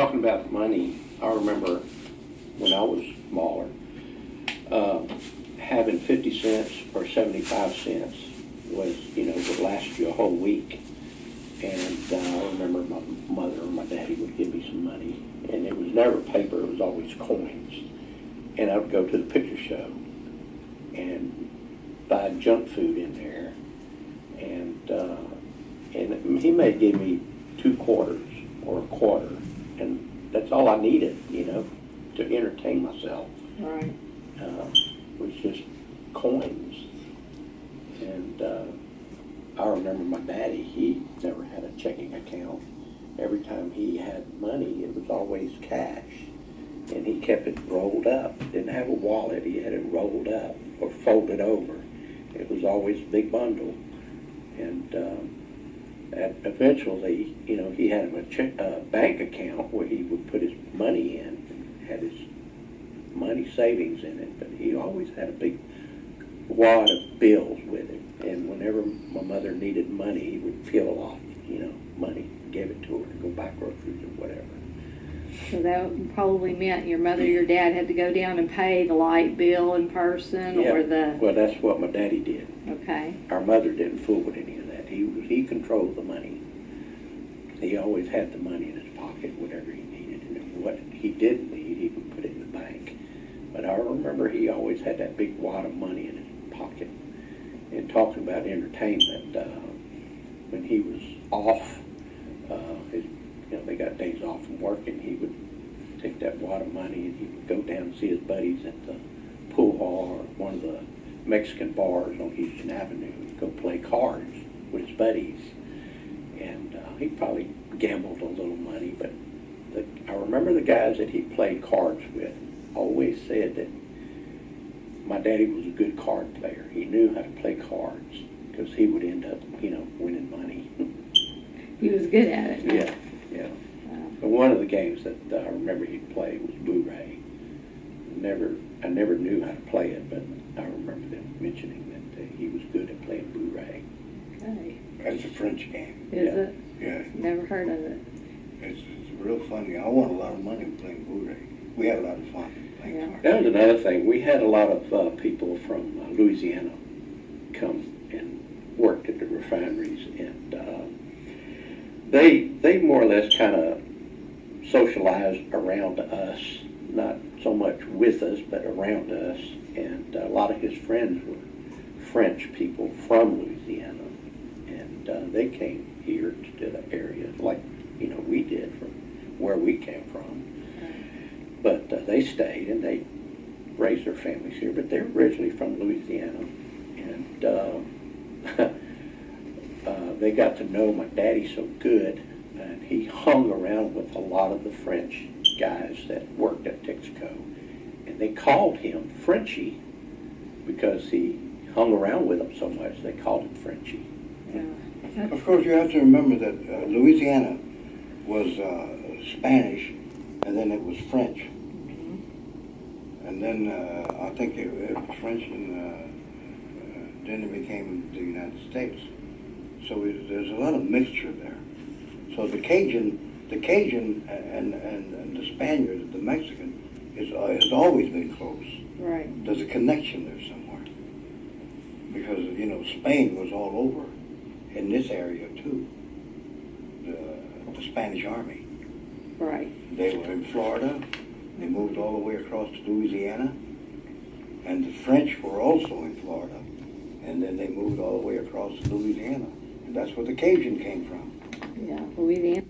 talking about money, I remember when I was smaller, having 50 cents or 75 cents was, would last you a whole week. And I remember my mother or my daddy would give me some money, and it was never paper, it was always coins. And I would go to the picture show and buy junk food in there, and he may give me 2 quarters or a quarter, and that's all I needed, to entertain myself. Right. Was just coins. And I remember my daddy, he never had a checking account. Every time he had money, it was always cash. And he kept it rolled up. Didn't have a wallet, he had it rolled up or folded over. It was always a big bundle. And eventually, he had a bank account where he would put his money in, and had his money savings in it, but he always had a big wad of bills with him. And whenever my mother needed money, he would peel off, money, give it to her to go buy groceries or whatever. So that probably meant your mother, your dad had to go down and pay the light bill in person, Yeah. or the... Well, that's what my daddy did. Okay. Our mother didn't fool with any of that. He controlled the money. He always had the money in his pocket, whatever he needed, and what he didn't need, he would put it in the bank. But I remember he always had that big wad of money in his pocket. And talking about entertainment, when he was off, they got days off from work, and he would take that wad of money and he would go down and see his buddies at the pool hall or one of the Mexican bars on Houston Avenue. He'd go play cards with his buddies, and he probably gambled a little money, but I remember the guys that he played cards with always said that my daddy was a good card player. He knew how to play cards because he would end up, winning money. He was good at it. Huh? Yeah. But one of the games that I remember he'd play was Boo-Ray. I never knew how to play it, but I remember them mentioning that he was good at playing Boo-Ray. Okay. That's a French game. Is Yeah. it? Yeah, Never heard of it. it's real funny. I won a lot of money playing Blu-ray. We had a lot of fun playing Yeah. cards. That was another thing. We had a lot of people from Louisiana come and worked at the refineries, and they more or less kind of socialized around us, not so much with us, but around us. And a lot of his friends were French people from Louisiana, and they came here to the area like we did from where we came from. But they stayed and they raised their families here. But they're originally from Louisiana, and they got to know my daddy so good, and he hung around with a lot of the French guys that worked at Texaco, and they called him Frenchie because he hung around with them so much. They called him Frenchie. Yeah. Of course, you have to remember that Louisiana was Spanish, and then it was French. Mm-hmm. And then I think it was French, and then it became the United States. So there's a lot of mixture there. So the Cajun and the Spaniard, the Mexican, has always been close. Right. There's a connection there somewhere. Because, Spain was all over in this area too. The Spanish army. Right. They were in Florida. They moved all the way across to Louisiana. And the French were also in Florida. And then they moved all the way across to Louisiana. And that's where the Cajun came from. Yeah. Louisiana.